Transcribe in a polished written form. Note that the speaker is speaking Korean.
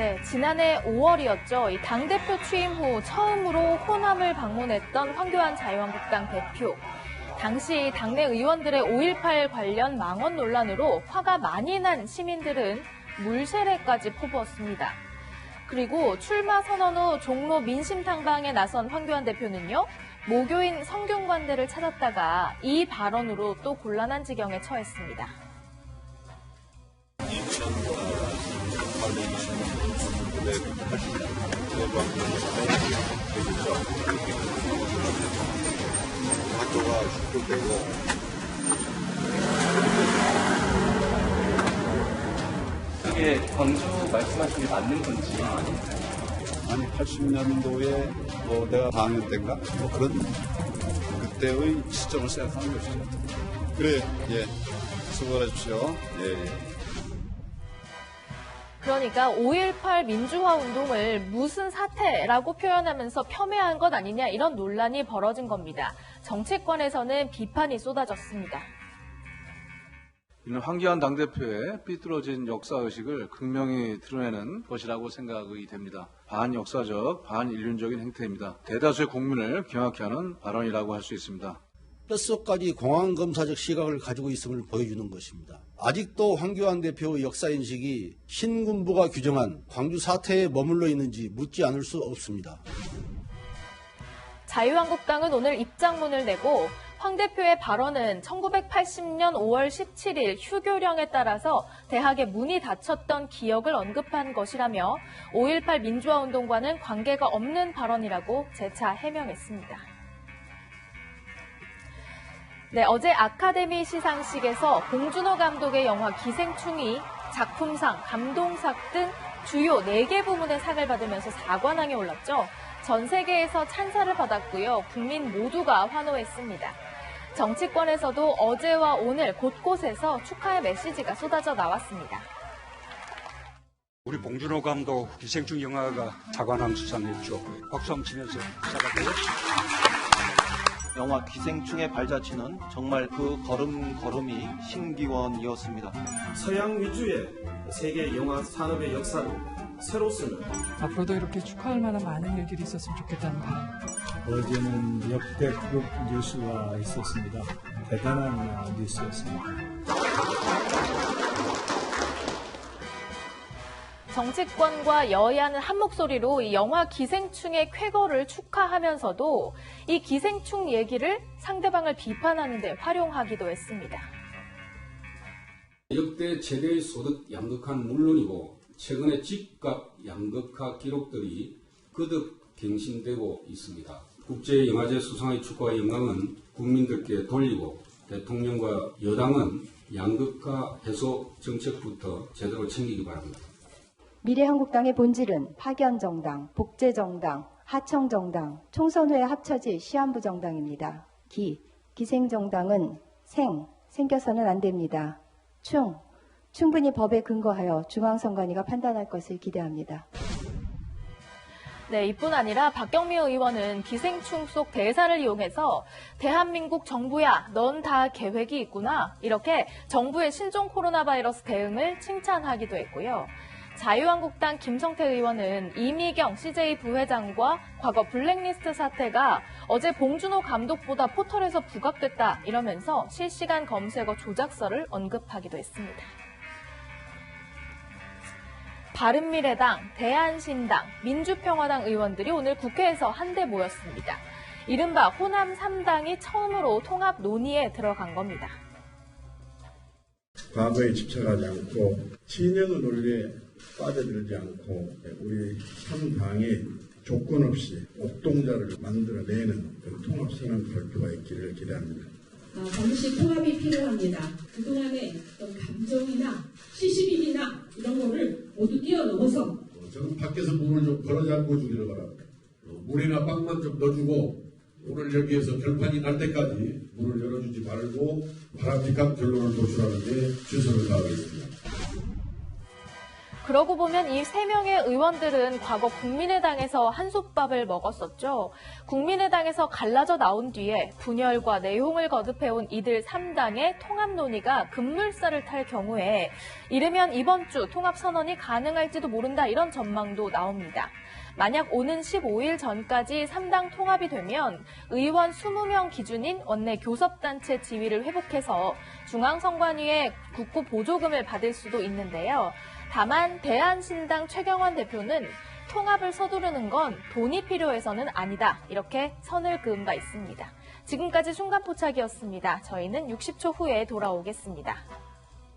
네, 지난해 5월이었죠. 이 당대표 취임 후 처음으로 호남을 방문했던 황교안 자유한국당 대표. 당시 당내 의원들의 5.18 관련 망언 논란으로 화가 많이 난 시민들은 물세례까지 퍼부었습니다. 그리고 출마 선언 후 종로 민심 탐방에 나선 황교안 대표는요, 모교인 성균관대를 찾았다가 이 발언으로 또 곤란한 지경에 처했습니다. 학교가 축소되고 이게 광주 말씀하신 게 맞는 건지. 아니 80년도에 뭐 내가 4학년 때인가 뭐 그런 그때의 시점을 생각하는 것이죠. 그래, 예, 수고해 주십시오. 예. 그러니까 5.18 민주화 운동을 무슨 사태라고 표현하면서 폄훼한 것 아니냐 이런 논란이 벌어진 겁니다. 정치권에서는 비판이 쏟아졌습니다. 이는 황교안 당대표의 삐뚤어진 역사의식을 극명히 드러내는 것이라고 생각이 됩니다. 반역사적, 반인륜적인 행태입니다. 대다수의 국민을 경악케 하는 발언이라고 할 수 있습니다. 뼛속까지 공안검사적 시각을 가지고 있음을 보여주는 것입니다. 아직도 황교안 대표의 역사인식이 신군부가 규정한 광주 사태에 머물러 있는지 묻지 않을 수 없습니다. 자유한국당은 오늘 입장문을 내고 황 대표의 발언은 1980년 5월 17일 휴교령에 따라서 대학에 문이 닫혔던 기억을 언급한 것이라며 5.18 민주화 운동과는 관계가 없는 발언이라고 재차 해명했습니다. 네, 어제 아카데미 시상식에서 봉준호 감독의 영화 기생충이 작품상, 감동상 등 주요 4개 부문의 상을 받으면서 4관왕에 올랐죠. 전 세계에서 찬사를 받았고요. 국민 모두가 환호했습니다. 정치권에서도 어제와 오늘 곳곳에서 축하의 메시지가 쏟아져 나왔습니다. 우리 봉준호 감독 기생충 영화가 사관왕 수상했죠. 박수 한번 치면서 시작할게요. 영화 기생충의 발자취는 정말 그 걸음걸음이 신기원이었습니다. 서양 위주의 세계 영화 산업의 역사를 새로 쓰는 앞으로도 이렇게 축하할 만한 많은 일들이 있었으면 좋겠다는 바람. 어제는 역대급 뉴스가 있었습니다. 대단한 뉴스였습니다. 정치권과 여야는 한 목소리로 이 영화 기생충의 쾌거를 축하하면서도 이 기생충 얘기를 상대방을 비판하는 데 활용하기도 했습니다. 역대 최대의 소득 양극화는 물론이고 최근의 집값 양극화 기록들이 거듭 갱신되고 있습니다. 국제영화제 수상의 축하와 영광은 국민들께 돌리고 대통령과 여당은 양극화 해소 정책부터 제대로 챙기기 바랍니다. 미래한국당의 본질은 파견정당, 복제정당, 하청정당, 총선 후에 합쳐질 시한부정당입니다. 기생정당은 생겨서는 안 됩니다. 충분히 법에 근거하여 중앙선관위가 판단할 것을 기대합니다. 네, 이뿐 아니라 박경미 의원은 기생충 속 대사를 이용해서 대한민국 정부야, 넌 다 계획이 있구나. 이렇게 정부의 신종 코로나 바이러스 대응을 칭찬하기도 했고요. 자유한국당 김성태 의원은 이미경 CJ 부회장과 과거 블랙리스트 사태가 어제 봉준호 감독보다 포털에서 부각됐다 이러면서 실시간 검색어 조작설을 언급하기도 했습니다. 바른미래당, 대한신당, 민주평화당 의원들이 오늘 국회에서 한데 모였습니다. 이른바 호남 3당이 처음으로 통합 논의에 들어간 겁니다. 과거에 집착하지 않고 진영의 논리에 빠져들지 않고 우리 3당이 조건 없이 옥동자를 만들어내는 통합선언 발표가 있기를 기대합니다. 반드시 통합이 필요합니다. 그동안의 어떤 감정이나 시시비비나 이런 거를 모두 뛰어넘어서 저는 밖에서 문을 좀 걸어 잠궈 주기를 바랍니다. 물이나 빵만 좀 넣어주고 오늘 여기에서 결판이 날 때까지 문을 열어주지 말고 바람직한 결론을 도출하는 데 최선을 다하겠습니다. 그러고 보면 이 3명의 의원들은 과거 국민의당에서 한솥밥을 먹었었죠. 국민의당에서 갈라져 나온 뒤에 분열과 내홍을 거듭해온 이들 3당의 통합 논의가 급물살을 탈 경우에 이르면 이번 주 통합선언이 가능할지도 모른다, 이런 전망도 나옵니다. 만약 오는 15일 전까지 3당 통합이 되면 의원 20명 기준인 원내 교섭단체 지위를 회복해서 중앙선관위의 국고 보조금을 받을 수도 있는데요. 다만 대한신당 최경환 대표는 통합을 서두르는 건 돈이 필요해서는 아니다, 이렇게 선을 그은 바 있습니다. 지금까지 순간포착이었습니다. 저희는 60초 후에 돌아오겠습니다.